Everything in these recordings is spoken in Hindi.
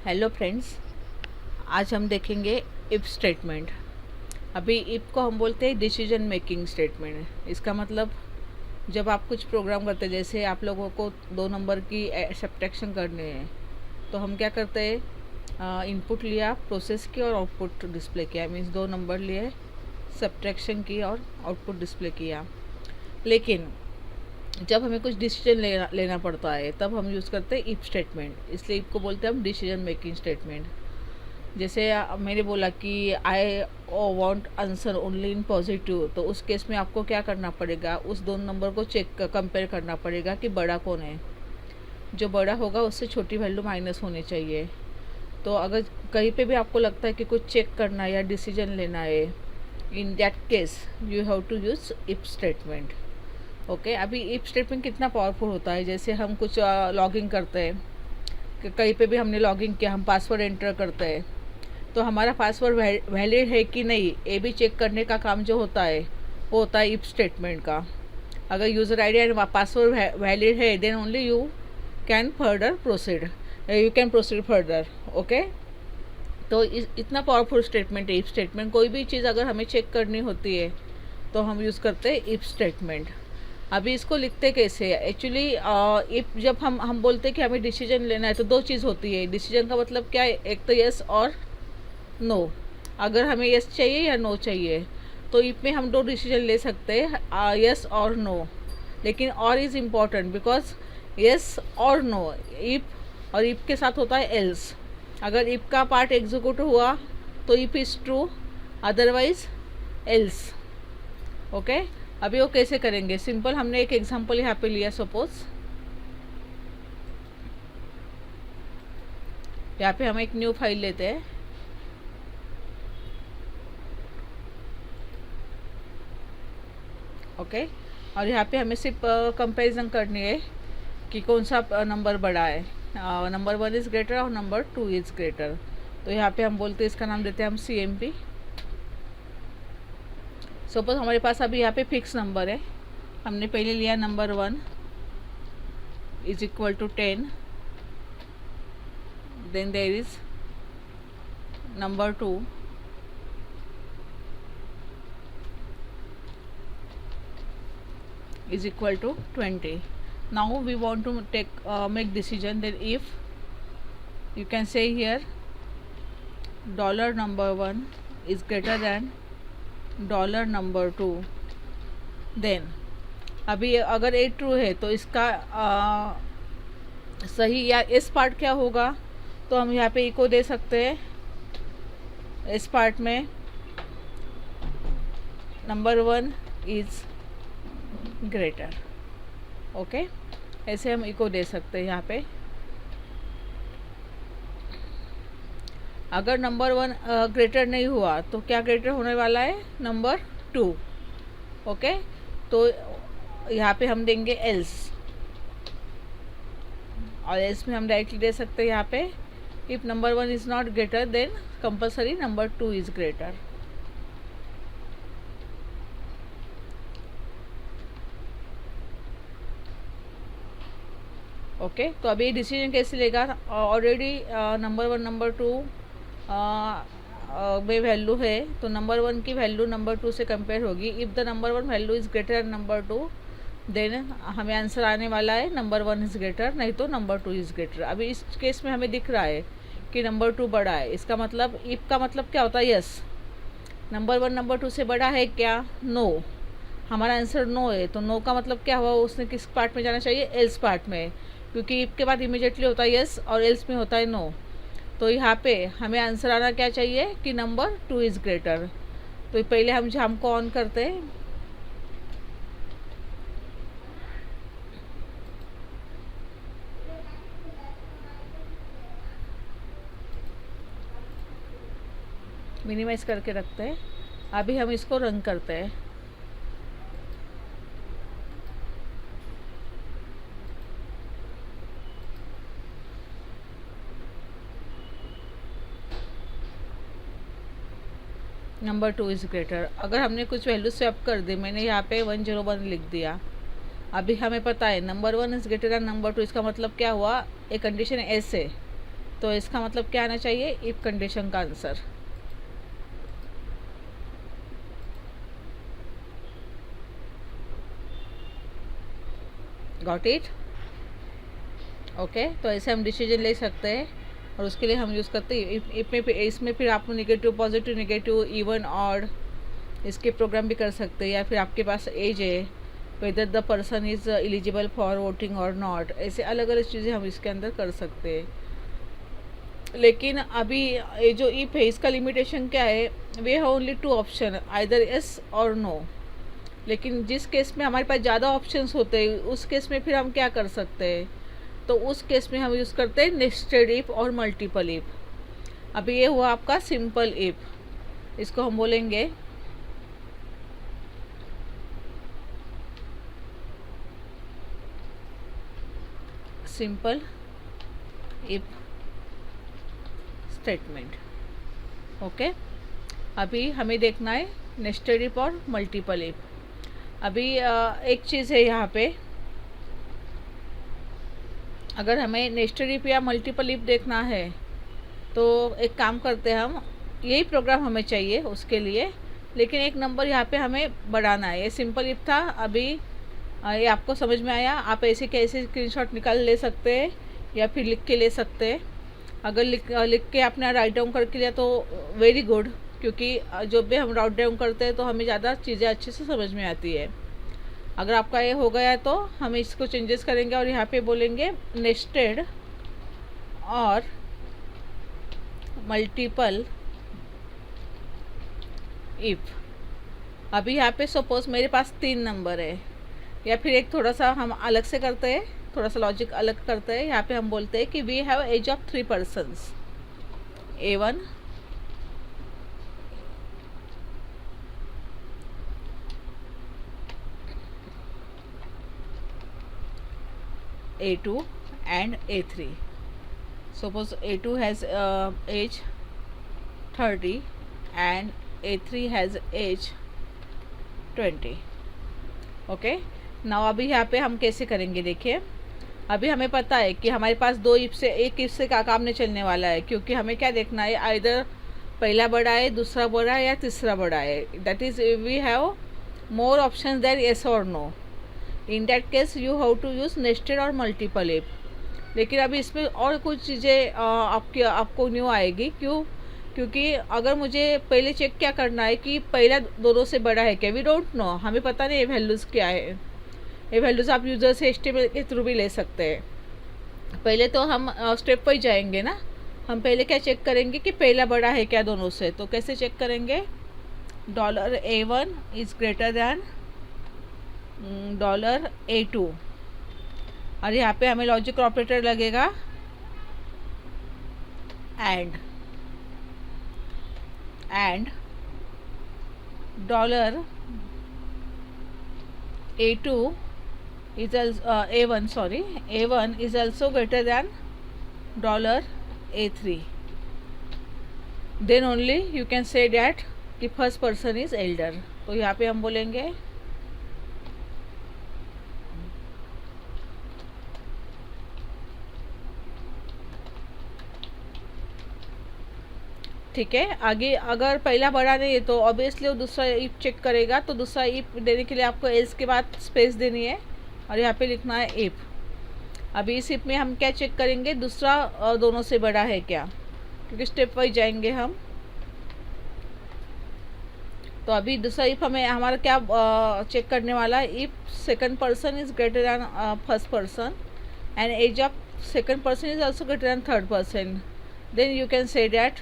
हेलो फ्रेंड्स, आज हम देखेंगे इफ़ स्टेटमेंट। अभी इफ़ को हम बोलते हैं डिसीजन मेकिंग स्टेटमेंट। इसका मतलब जब आप कुछ प्रोग्राम करते हैं, जैसे आप लोगों को 2 नंबर की सब्ट्रैक्शन करनी है, तो हम क्या करते हैं, इनपुट लिया प्रोसेस की और आउटपुट डिस्प्ले किया। मीन्स 2 नंबर लिए, सब्ट्रैक्शन की और आउटपुट डिस्प्ले किया। लेकिन जब हमें कुछ डिसीजन लेना पड़ता है, तब हम यूज़ करते हैं इफ़ स्टेटमेंट। इसलिए इफ़ को बोलते हैं हम डिसीजन मेकिंग स्टेटमेंट। जैसे मैंने बोला कि I want answer only in positive, तो उस केस में आपको क्या करना पड़ेगा, उस 2 नंबर को चेक कंपेयर करना पड़ेगा कि बड़ा कौन है। जो बड़ा होगा उससे छोटी वैल्यू माइनस होनी चाहिए। तो अगर कहीं पे भी आपको लगता है कि कुछ चेक करना है या डिसीजन लेना है, in that case you have to use if statement. Okay, अभी इफ स्टेटमेंट कितना पावरफुल होता है। जैसे हम कुछ लॉगिन करते हैं, कि कहीं पे भी हमने लॉगिन किया, हम पासवर्ड एंटर करते हैं, तो हमारा पासवर्ड वैलिड है कि नहीं, ये भी चेक करने का काम जो होता है वो होता है इफ स्टेटमेंट का। अगर user ID and password valid है, then only you can further proceed, you can proceed further. Okay, तो इतना पावरफुल स्टेटमेंट है इफ स्टेटमेंट। कोई भी चीज़ अगर हमें चेक करनी होती है तो हम यूज़ करते हैं इफ स्टेटमेंट। अभी इसको लिखते कैसे एक्चुअली, इफ जब हम बोलते हैं कि हमें डिसीजन लेना है, तो 2 चीज़ होती है। डिसीजन का मतलब क्या है, एक तो यस और नो। अगर हमें यस चाहिए या नो चाहिए, तो इफ में हम 2 डिसीजन ले सकते हैं, यस और नो। लेकिन और इज़ इम्पॉर्टेंट, बिकॉज यस और नो, इफ और इफ के साथ होता है एल्स। अगर इफ का पार्ट एग्जीक्यूट हुआ तो if is true, otherwise else. Okay, अभी वो कैसे करेंगे, सिंपल। हमने एक एग्जांपल यहाँ पे लिया। सपोज यहाँ पे हम एक न्यू फाइल लेते हैं। ओके, और यहाँ पे हमें सिर्फ कंपैरिजन करनी है कि कौन सा नंबर बड़ा है। नंबर 1 इज़ ग्रेटर और नंबर 2 इज़ ग्रेटर। तो यहाँ पे हम बोलते हैं, इसका नाम देते हैं हम CMP। सपोज हमारे पास अभी यहाँ पे फिक्स नंबर है। हमने पहले लिया number 1 is equal to 10, then there is number 2 is equal to 20. Now we want to make decision. Then if you can say here dollar number 1 is greater than dollar number 2, then अभी अगर ये ट्रू है तो इसका सही या इस पार्ट क्या होगा, तो हम यहाँ पे इको दे सकते हैं। इस पार्ट में नंबर 1 इज़ ग्रेटर। ओके, ऐसे हम इको दे सकते हैं यहाँ पे। अगर नंबर 1 ग्रेटर नहीं हुआ तो क्या ग्रेटर होने वाला है, नंबर 2। ओके, तो यहाँ पे हम देंगे एल्स, और एल्स में हम डायरेक्टली दे सकते हैं यहाँ पे, if number 1 is not greater than compulsory number 2 is greater. Okay, तो अभी डिसीजन कैसे लेगा, ऑलरेडी नंबर 1 नंबर 2 में वैल्यू है, तो नंबर 1 की वैल्यू नंबर 2 से कंपेयर होगी। If the number 1 value is greater than number 2, then हमें आंसर आने वाला है नंबर 1 इज़ ग्रेटर, नहीं तो नंबर 2 इज़ ग्रेटर। अभी इस केस में हमें दिख रहा है कि नंबर 2 बड़ा है। इसका मतलब इफ़ का मतलब क्या होता है, यस। नंबर 1 नंबर 2 से बड़ा है क्या, नो। हमारा आंसर नो है, तो नो का मतलब क्या हुआ, उसने किस पार्ट में जाना चाहिए, एल्स पार्ट में, क्योंकि इफ के बाद इमीडिएटली होता है यस और एल्स में होता है नो। तो यहाँ पे हमें आंसर आना क्या चाहिए कि नंबर 2 इज़ ग्रेटर। तो पहले हम जाम को ऑन करते हैं। मिनिमाइज करके रखते हैं। अभी हम इसको रन करते हैं। Number 2 is greater. अगर हमने कुछ वैल्यू स्वैप कर दी, मैंने यहाँ पे 101 लिख दिया। अभी हमें पता है number 1 is greater than number 2, इसका मतलब क्या हुआ, एक कंडीशन ऐसे तो इसका मतलब क्या आना चाहिए, इफ कंडीशन का आंसर। Got it? ओके, तो ऐसे हम डिसीजन ले सकते हैं और उसके लिए हम यूज़ करते हैं इसमें फिर आप negative positive negative even odd इसके प्रोग्राम भी कर सकते हैं, या फिर आपके पास एज है, whether the person is eligible for voting और नॉट, ऐसे अलग अलग चीज़ें हम इसके अंदर कर सकते हैं। लेकिन अभी ये जो इफ है इसका लिमिटेशन क्या है, we have only 2 option, either yes और नो। लेकिन जिस केस में हमारे पास ज़्यादा ऑप्शंस होते हैं उस केस में फिर हम क्या कर सकते हैं, तो उस केस में हम यूज़ करते हैं नेस्टेड इफ और मल्टीपल इफ। अभी ये हुआ आपका सिंपल इफ, इसको हम बोलेंगे सिंपल इफ स्टेटमेंट। ओके, अभी हमें देखना है नेस्टेड इफ और मल्टीपल इफ। अभी एक चीज़ है यहाँ पे, अगर हमें नेस्टेड इफ या मल्टीपल इफ देखना है तो एक काम करते हैं हम, यही प्रोग्राम हमें चाहिए उसके लिए, लेकिन एक नंबर यहाँ पे हमें बढ़ाना है। ये सिंपल इफ था, अभी ये आपको समझ में आया? आप ऐसे कैसे स्क्रीनशॉट निकाल ले सकते हैं या फिर लिख के ले सकते हैं। अगर लिख के आपने राइट डाउन करके लिया तो वेरी गुड, क्योंकि जब भी हम राइट डाउन करते हैं तो हमें ज़्यादा चीज़ें अच्छे से समझ में आती है। अगर आपका ये हो गया तो हम इसको चेंजेस करेंगे और यहाँ पे बोलेंगे नेस्टेड और मल्टीपल इफ। अभी यहाँ पे सपोज मेरे पास 3 नंबर है, या फिर एक थोड़ा सा हम अलग से करते हैं, थोड़ा सा लॉजिक अलग करते हैं। यहाँ पे हम बोलते हैं कि we have age of 3 persons, A1, A2 and A3. Suppose A2 has age 30 and A3 has age 20. Okay, now अभी यहाँ पे हम कैसे करेंगे, देखिए अभी हमें पता है कि हमारे पास 2 इफ से एक इफ से का काम नहीं चलने वाला है, क्योंकि हमें क्या देखना है, आइदर पहला बड़ा है, दूसरा बड़ा है या तीसरा बड़ा है। That is we have more option than yes और no. In that case you have to use nested और मल्टीपल इफ। लेकिन अभी इसमें और कुछ चीज़ें आपको न्यू आएगी, क्योंकि अगर मुझे पहले चेक क्या करना है कि पहला दोनों से बड़ा है क्या, वी डोंट नो, हमें पता नहीं ये वैल्यूज़ क्या है। ये वैल्यूज़ आप यूज़र से HTML के थ्रू भी ले सकते हैं। पहले तो हम स्टेप पर ही जाएंगे ना, हम पहले क्या चेक करेंगे कि पहला बड़ा है क्या दोनों से। तो कैसे चेक करेंगे, $A1 is greater than $A2, और यहाँ पे हमें लॉजिक ऑपरेटर लगेगा and $A2 is A1 is also greater than $A3. Then only you can say that the first person is elder. तो यहाँ पे हम बोलेंगे ठीक है। आगे अगर पहला बड़ा नहीं है तो ऑब्वियसली वो दूसरा इफ चेक करेगा, तो दूसरा इफ देने के लिए आपको एल्स के बाद स्पेस देनी है और यहाँ पे लिखना है इफ। अभी इस इफ में हम क्या चेक करेंगे, दूसरा दोनों से बड़ा है क्या, क्योंकि स्टेप वाइज जाएंगे हम। तो अभी दूसरा इफ हमें हमारा क्या चेक करने वाला है, if second person is greater than first person and age of second person is also greater than third person, then you can say that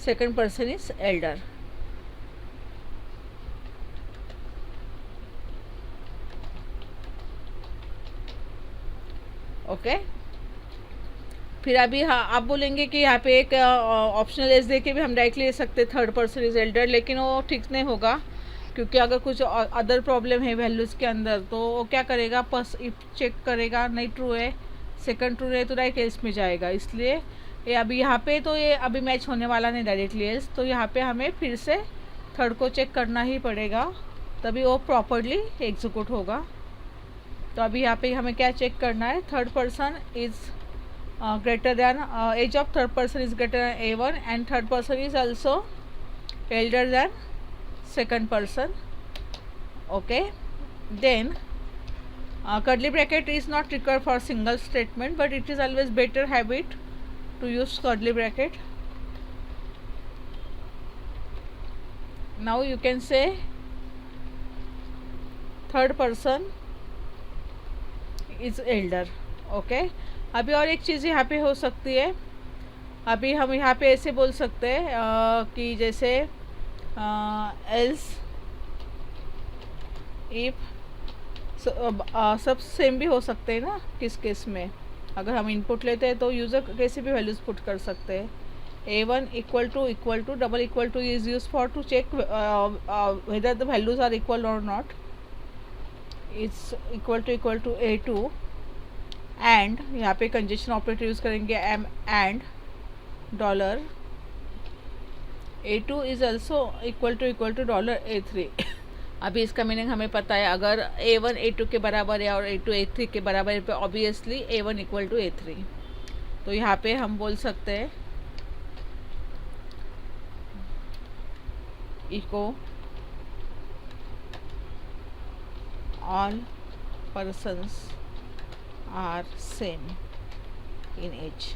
second person is elder. Okay, फिर अभी हाँ आप बोलेंगे कि यहाँ पे एक ऑप्शनल एज दे के भी हम डायरेक्टली ले सकते थर्ड पर्सन इज एल्डर, लेकिन वो ठीक नहीं होगा, क्योंकि अगर कुछ अदर प्रॉब्लम है वैल्यूज़ के अंदर तो वो क्या करेगा, बस इफ चेक करेगा, नहीं ट्रू है, सेकंड ट्रू है तो डायरेक्ट एल्स में जाएगा। इसलिए ये अभी यहाँ पे तो ये अभी मैच होने वाला नहीं डायरेक्टली एल्स, तो यहाँ पे हमें फिर से थर्ड को चेक करना ही पड़ेगा, तभी वो प्रॉपरली एग्जीक्यूट होगा। तो अभी यहाँ पे हमें क्या चेक करना है, third person is greater than age of third person is greater than A1 and third person is also elder than second person. Okay, then curly bracket is not required for single statement, but it is always better habit to use curly bracket. Now you can say third person is elder. Okay अभी और एक चीज़ यहाँ पे हो सकती है, अभी हम यहाँ पे ऐसे बोल सकते हैं कि जैसे एल्स इफ सब सेम भी हो सकते हैं ना, किस केस में अगर हम इनपुट लेते हैं तो यूज़र कैसे भी वैल्यूज़ पुट कर सकते हैं. A1 equal to double equal to is used for to check whether the values are equal or not. It's equal to A2 and यहाँ पे कंजेशन ऑपरेटर यूज़ करेंगे M and dollar A2 is also equal to dollar A3. अभी इसका मीनिंग हमें पता है, अगर A1 A2 के बराबर है और A2 A3 के बराबर है तो obviously A1 equal to A3. तो यहाँ पे हम बोल सकते हैं इको all persons are same in age.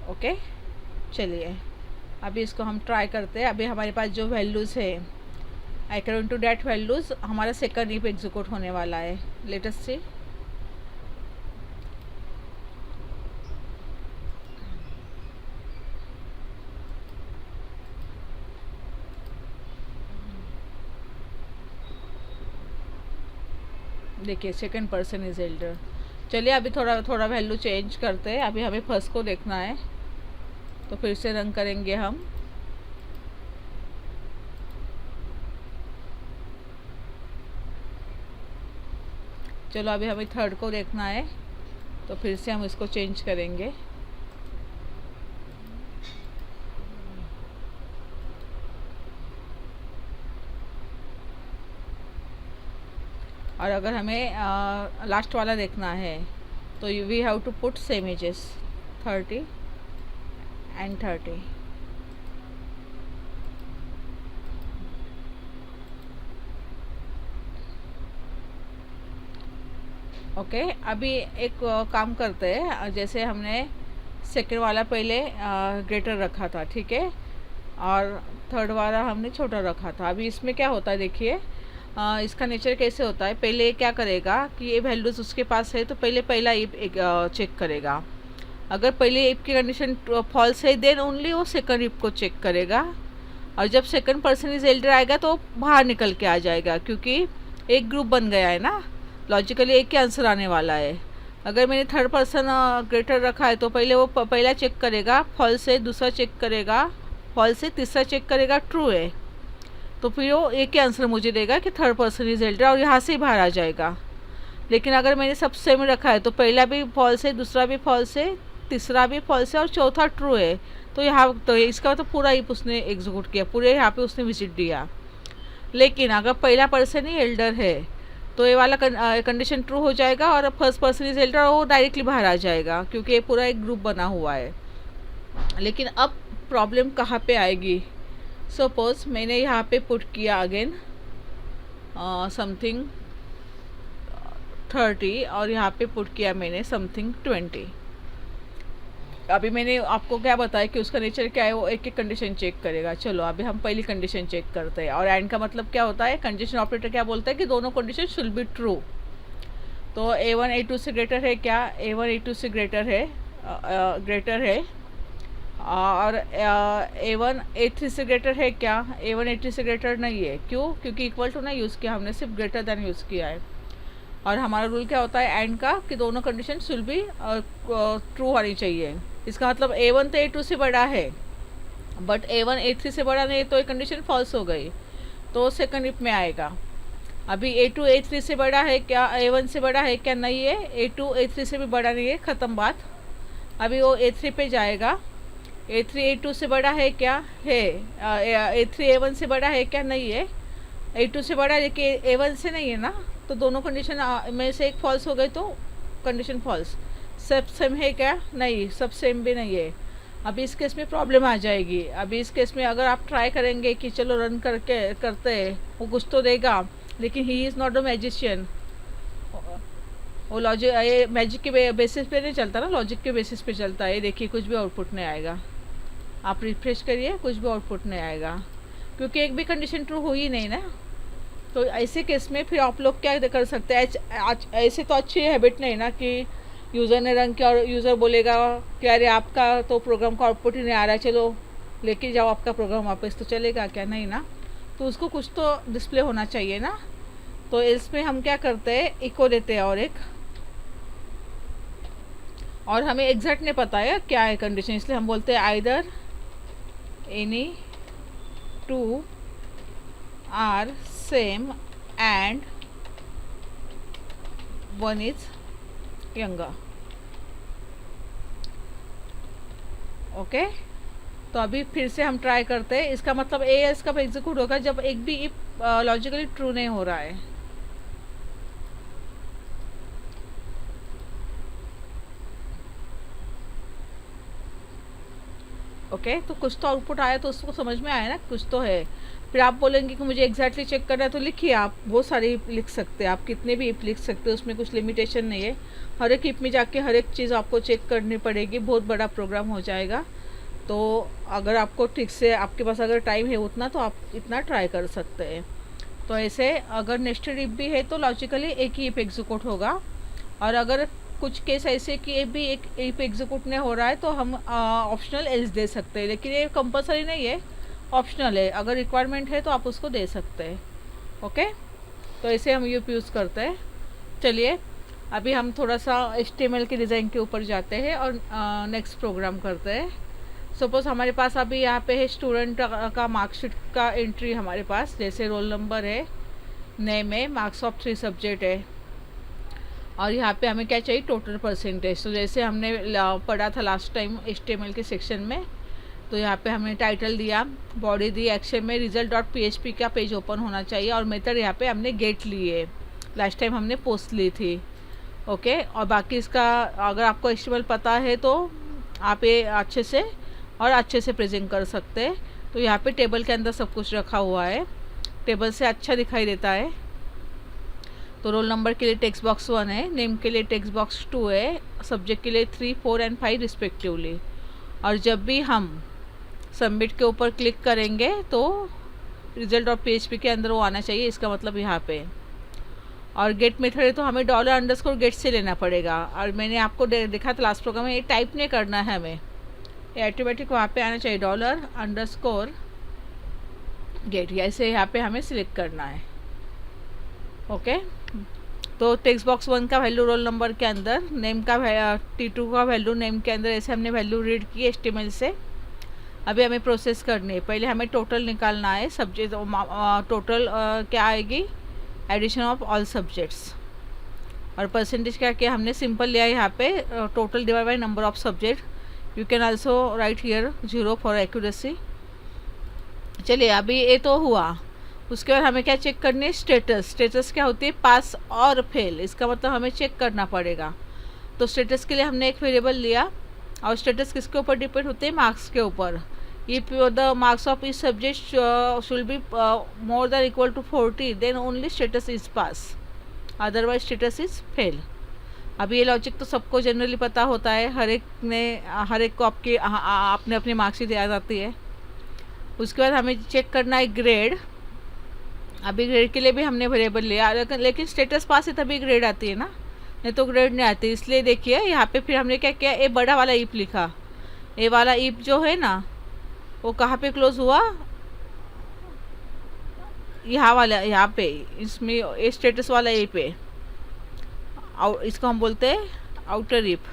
Okay चलिए अभी इसको हम ट्राई करते हैं. अभी हमारे पास जो वैल्यूज़ है अकॉर्डिंग टू डैट वैल्यूज़ हमारा सेकंड इफ एग्जीक्यूट होने वाला है. लेट अस सी. देखिए सेकंड पर्सन इज एल्डर. चलिए अभी थोड़ा वैल्यू चेंज करते हैं. अभी हमें फर्स्ट को देखना है तो फिर से रन करेंगे हम. चलो अभी हमें थर्ड को देखना है तो फिर से हम इसको चेंज करेंगे. और अगर हमें लास्ट वाला देखना है तो we have to put same ages 30 and 30. Okay अभी एक काम करते हैं. जैसे हमने सेकंड वाला पहले ग्रेटर रखा था, ठीक है, और थर्ड वाला हमने छोटा रखा था. अभी इसमें क्या होता है देखिए, इसका नेचर कैसे होता है. पहले क्या करेगा कि ये वैल्यूज़ उसके पास है तो पहले पहला इफ चेक करेगा. अगर पहले इफ की कंडीशन फॉल्स है देन ओनली वो सेकंड इफ को चेक करेगा. और जब सेकंड पर्सन इज एल्डर आएगा तो बाहर निकल के आ जाएगा, क्योंकि एक ग्रुप बन गया है ना, लॉजिकली एक ही आंसर आने वाला है. अगर मैंने थर्ड पर्सन ग्रेटर रखा है तो पहले वो पहला चेक करेगा फॉल्स है, दूसरा चेक करेगा फॉल्स है, तीसरा चेक करेगा ट्रू है, तो फिर वो एक ही आंसर मुझे देगा कि थर्ड पर्सन इज एल्डर और यहाँ से ही बाहर आ जाएगा. लेकिन अगर मैंने सब सेम रखा है तो पहला भी फॉल्स है, दूसरा भी फॉल्स है, तीसरा भी फॉल्स है और चौथा ट्रू है, तो यहाँ तो इसका तो पूरा ही उसने एग्जीक्यूट किया, पूरे यहाँ पे उसने विजिट दिया. लेकिन अगर पहला पर्सन ही एल्डर है तो ये वाला कंडीशन ट्रू हो जाएगा और फर्स्ट पर्सन इज एल्डर वो डायरेक्टली बाहर आ जाएगा, क्योंकि ये पूरा एक ग्रुप बना हुआ है. लेकिन अब प्रॉब्लम कहाँ पे आएगी. सपोज मैंने यहाँ पे पुट किया अगेन समथिंग 30 और यहाँ पे पुट किया मैंने समथिंग 20. अभी मैंने आपको क्या बताया कि उसका नेचर क्या है, वो एक एक कंडीशन चेक करेगा. चलो अभी हम पहली कंडीशन चेक करते हैं. और एंड का मतलब क्या होता है, कंडीशन ऑपरेटर क्या बोलता है कि दोनों कंडीशन शुड बी ट्रू. तो A1 A2 से ग्रेटर है क्या, A1 A2 से ग्रेटर है और A1 A3 से ग्रेटर है क्या, A1 A3 से ग्रेटर नहीं है. क्यों, क्योंकि इक्वल टू नहीं यूज़ किया हमने, सिर्फ ग्रेटर देन यूज़ किया है. और हमारा रूल क्या होता है एंड का कि दोनों कंडीशन शुड बी ट्रू होनी चाहिए. इसका मतलब A1 तो A2 से बड़ा है बट A1 A3 से बड़ा नहीं है, तो ये कंडीशन फॉल्स हो गई, तो सेकंड इफ में आएगा. अभी A2 A3 से बड़ा है क्या, A1 से बड़ा है क्या, नहीं है. A2 A3 से भी बड़ा नहीं है, ख़त्म बात. अभी वो A3 पे जाएगा. A3 A2 से बड़ा है क्या, है. A3 A1 से बड़ा है क्या, नहीं है. A2 से बड़ा है लेकिन A1 से नहीं है ना, तो दोनों कंडीशन में से एक फॉल्स हो गई तो कंडीशन फॉल्स. सब सेम है क्या? नहीं, सब सेम भी नहीं है। अभी इस केस में प्रॉब्लम आ जाएगी। अभी इस केस में अगर आप ट्राई करेंगे कि चलो रन करके करते हैं, वो कुछ तो देगा, लेकिन he is not a magician. वो लॉजिक, ये मैजिक के बेसिस पे नहीं चलता ना, लॉजिक के बेसिस पे चलता है। ये देखिए कुछ भी आउटपुट नहीं आएगा। आप रिफ्रेश करिए, कुछ भी आउटपुट नहीं आएगा, क्योंकि एक भी कंडीशन ट्रू हुई नहीं ना। तो ऐसे केस में फिर आप लोग क्या कर सकते हैं? ऐसे तो अच्छी हैबिट नहीं ना कि यूज़र ने रन किया और यूज़र बोलेगा कि अरे आपका तो प्रोग्राम का आउटपुट ही नहीं आ रहा है, चलो लेके जाओ आपका प्रोग्राम वापस, तो चलेगा क्या? नहीं ना। तो उसको कुछ तो डिस्प्ले होना चाहिए ना। तो इसमें हम क्या करते हैं, इको देते हैं और हमें एग्जैक्ट नहीं पता है क्या है कंडीशन, इसलिए हम बोलते हैं either any two are same and one is younger. Okay, तो अभी फिर से हम ट्राई करते हैं। इसका मतलब ए एस कब एग्जीक्यूट होगा? जब एक भी इफ लॉजिकली ट्रू नहीं हो रहा है। ओके, तो कुछ तो आउटपुट आया, तो उसको समझ में आया ना, कुछ तो है। फिर आप बोलेंगे कि मुझे एग्जैक्टली चेक करना है, तो लिखिए, आप बहुत सारी इफ लिख सकते हैं, आप कितने भी इफ लिख सकते हैं, उसमें कुछ लिमिटेशन नहीं है। हर एक इफ में जाके हर एक चीज़ आपको चेक करनी पड़ेगी, बहुत बड़ा प्रोग्राम हो जाएगा। तो अगर आपको ठीक से, आपके पास अगर टाइम है उतना, तो आप इतना ट्राई कर सकते हैं। तो ऐसे अगर नेस्टेड इफ भी है तो लॉजिकली एक ही इफ एग्जीक्यूट होगा, और अगर कुछ केस ऐसे कि ये भी एक इफ एग्जीक्यूट नहीं हो रहा है, तो हम ऑप्शनल एल्स दे सकते हैं, लेकिन ये कंपलसरी नहीं है, ऑप्शनल है। अगर रिक्वायरमेंट है तो आप उसको दे सकते हैं। ओके, तो ऐसे हम यूज़ करते हैं। चलिए अभी हम थोड़ा सा HTML के डिज़ाइन के ऊपर जाते हैं और नेक्स्ट प्रोग्राम करते हैं। सपोज़ हमारे पास अभी यहाँ पे है स्टूडेंट का मार्कशीट का एंट्री हमारे पास, जैसे रोल नंबर है, नेम है, मार्क्स ऑफ 3 सब्जेक्ट है, और यहाँ पे हमें क्या चाहिए, टोटल परसेंटेज। तो जैसे हमने पढ़ा था लास्ट टाइम HTML के सेक्शन में, तो यहाँ पे हमने टाइटल दिया, बॉडी दी, एक्शन में result.php का पेज ओपन होना चाहिए, और मेथड यहाँ पे हमने गेट ली है, लास्ट टाइम हमने पोस्ट ली थी। ओके, और बाकी इसका अगर आपको HTML पता है तो आप ये अच्छे से प्रेजेंट कर सकते हैं। तो यहाँ पे टेबल के अंदर सब कुछ रखा हुआ है, टेबल से अच्छा दिखाई देता है। तो रोल नंबर के लिए टेक्स्ट बॉक्स 1 है, नेम के लिए टेक्स्ट बॉक्स 2 है, सब्जेक्ट के लिए 3, 4 एंड 5 रिस्पेक्टिवली। और जब भी हम सबमिट के ऊपर क्लिक करेंगे तो result.php के अंदर वो आना चाहिए, इसका मतलब यहाँ पे। और गेट मेथड है तो हमें $_गेट से लेना पड़ेगा, और मैंने आपको देखा था लास्ट प्रोग्राम में, ये टाइप नहीं करना है हमें, ये ऑटोमेटिक वहाँ पे आना चाहिए, $_गेट, ऐसे यहाँ पे हमें सिलेक्ट करना है। ओके, तो टेक्स्ट बॉक्स 1 का वैल्यू रोल नंबर के अंदर, नेम का T2 का वैल्यू नेम के अंदर, ऐसे हमने वैल्यू रीड की HTML से। अभी हमें प्रोसेस करनी है, पहले हमें टोटल निकालना है, सब्जेक्ट टोटल क्या आएगी, एडिशन ऑफ ऑल सब्जेक्ट्स, और परसेंटेज क्या किया हमने, सिंपल लिया है यहाँ पे, total divide by number of subject. You can also right here 0 for accuracy. चलिए अभी ये तो हुआ, उसके बाद हमें क्या चेक करनी है, स्टेटस क्या होती है, पास और फेल, इसका मतलब हमें चेक करना पड़ेगा। तो स्टेटस के लिए हमने एक वेरिएबल लिया, और स्टेटस किसके ऊपर डिपेंड होते हैं, मार्क्स के ऊपर। इफ द मार्क्स ऑफ इस subject should be more than equal to 40, then only status is pass, otherwise status is fail. अभी ये लॉजिक तो सबको जनरली पता होता है, हर एक को आपके अपने अपनी मार्क्सशीट याद आती है। उसके बाद हमें चेक करना है ग्रेड। अभी ग्रेड के लिए भी हमने वेरिएबल लिया, लेकिन स्टेटस पास है तभी ग्रेड आती है ना, नहीं तो ग्रेड नहीं आती। इसलिए देखिए यहाँ पे फिर हमने क्या किया, ये बड़ा वाला ईप लिखा, ये वाला ईप जो है ना वो कहाँ पे क्लोज हुआ, यहाँ पे, इसमें ये स्टेटस वाला ईप है, इसको हम बोलते हैं आउटर ईप।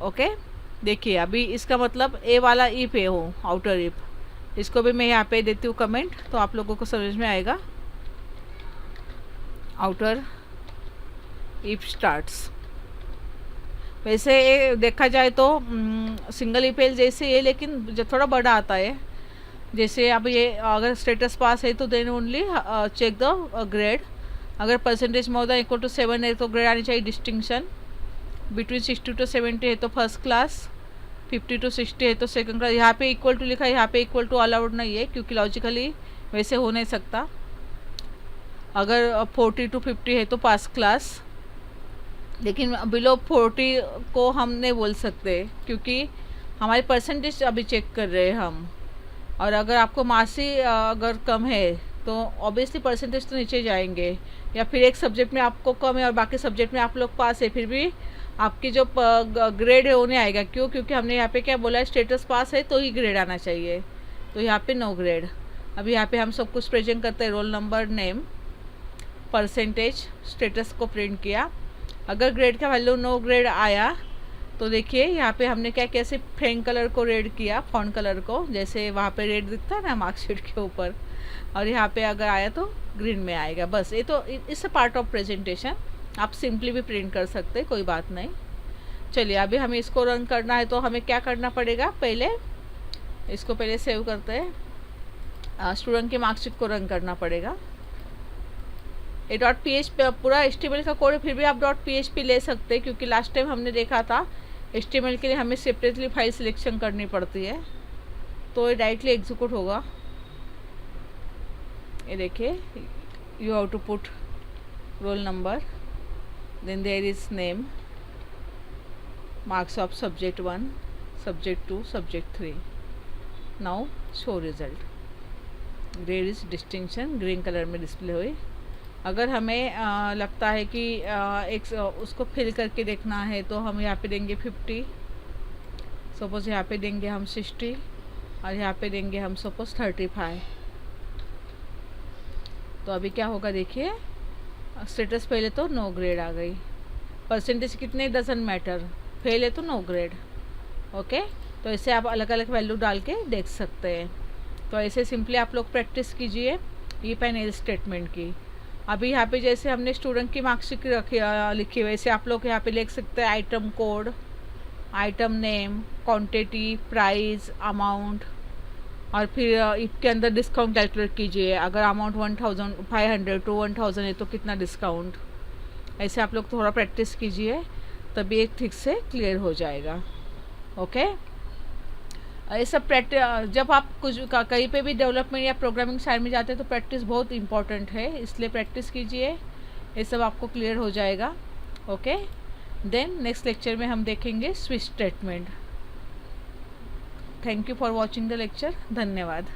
ओके, देखिए अभी इसका मतलब ए वाला ईप है, वो आउटर ईप, इसको भी मैं यहाँ पे देती हूँ कमेंट, तो आप लोगों को समझ में आएगा। आउटर इफ स्टार्ट्स, वैसे देखा जाए तो सिंगल ईपेल जैसे ये, लेकिन जो थोड़ा बड़ा आता है। जैसे अब ये अगर स्टेटस पास है तो then only check the grade, अगर percentage more than equal to 7 है तो ग्रेड आनी चाहिए डिस्टिंक्शन, बिटवीन 60 to 70 है तो फर्स्ट क्लास, 50 to 60 है तो सेकंड क्लास। यहाँ पे इक्वल टू लिखा है, यहाँ पे इक्वल टू अलाउड नहीं है क्योंकि लॉजिकली वैसे हो नहीं सकता। अगर 40 to 50 है तो पास क्लास, लेकिन बिलो 40 को हम नहीं बोल सकते क्योंकि हमारी परसेंटेज अभी चेक कर रहे हैं हम। और अगर आपको मार्क्स अगर कम है तो ऑब्वियसली परसेंटेज तो नीचे जाएंगे, या फिर एक सब्जेक्ट में आपको कम है और बाकी सब्जेक्ट में आप लोग पास है, फिर भी आपकी जो ग्रेड है वो नहीं आएगा। क्यों? क्योंकि हमने यहाँ पे क्या बोला है, स्टेटस पास है तो ही ग्रेड आना चाहिए, तो यहाँ पे नो ग्रेड। अभी यहाँ पे हम सब कुछ प्रेजेंट करते हैं, roll number, name, percentage, status को प्रिंट किया। अगर ग्रेड का वैल्यू नो ग्रेड आया तो देखिए यहाँ पे हमने क्या किया, सिर्फ फेन कलर को रेड किया, फॉन्ट कलर को, जैसे वहाँ पे रेड दिखता है ना मार्कशीट के ऊपर, और यहाँ पे अगर आया तो ग्रीन में आएगा। बस ये तो it's a part of presentation, आप सिंपली भी प्रिंट कर सकते हैं, कोई बात नहीं। चलिए अभी हमें इसको रन करना है तो हमें क्या करना पड़ेगा, पहले इसको पहले सेव करते हैं, स्टूडेंट की मार्कशीट को रन करना पड़ेगा। ये .php पूरा HTML का कोड है, फिर भी आप .php ले सकते हैं क्योंकि लास्ट टाइम हमने देखा था HTML के लिए हमें सेपरेटली फाइल सिलेक्शन करनी पड़ती है, तो ये डायरेक्टली एग्जीक्यूट होगा। ये देखिए, you have to put roll number, then there is name, marks of subject 1, subject 2, subject 3। Now show result, grade is distinction, green colour में डिस्प्ले हुई। अगर हमें लगता है कि एक उसको फिल करके देखना है तो हम यहाँ पे देंगे 50, सपोज यहाँ पे देंगे हम 60, और यहाँ पे देंगे हम सपोज 35। तो अभी क्या होगा देखिए, स्टेटस पहले तो नो ग्रेड आ गई, परसेंटेज कितने डजंट मैटर, फेल है तो नो ग्रेड। ओके, तो ऐसे आप अलग अलग वैल्यू डाल के देख सकते हैं। तो ऐसे सिंपली आप लोग प्रैक्टिस कीजिए इफ एंड एल्स स्टेटमेंट की। अभी यहाँ पे जैसे हमने स्टूडेंट की मार्कशीट लिखी, वैसे आप लोग यहाँ पे लिख सकते हैं item code, item name, quantity, price, amount, और फिर इफ के अंदर डिस्काउंट कैलकुलेट कीजिए। अगर अमाउंट 1500 to 1000 है तो कितना डिस्काउंट। ऐसे आप लोग थोड़ा प्रैक्टिस कीजिए, तभी एक ठीक से क्लियर हो जाएगा। ओके, ये सब प्रैक्टिस, जब आप कुछ कहीं पे भी डेवलपमेंट या प्रोग्रामिंग साइड में जाते हैं तो प्रैक्टिस बहुत इंपॉर्टेंट है, इसलिए प्रैक्टिस कीजिए, ये सब आपको क्लियर हो जाएगा। ओके, देन नेक्स्ट लेक्चर में हम देखेंगे switch statement. Thank you for watching the lecture, धन्यवाद।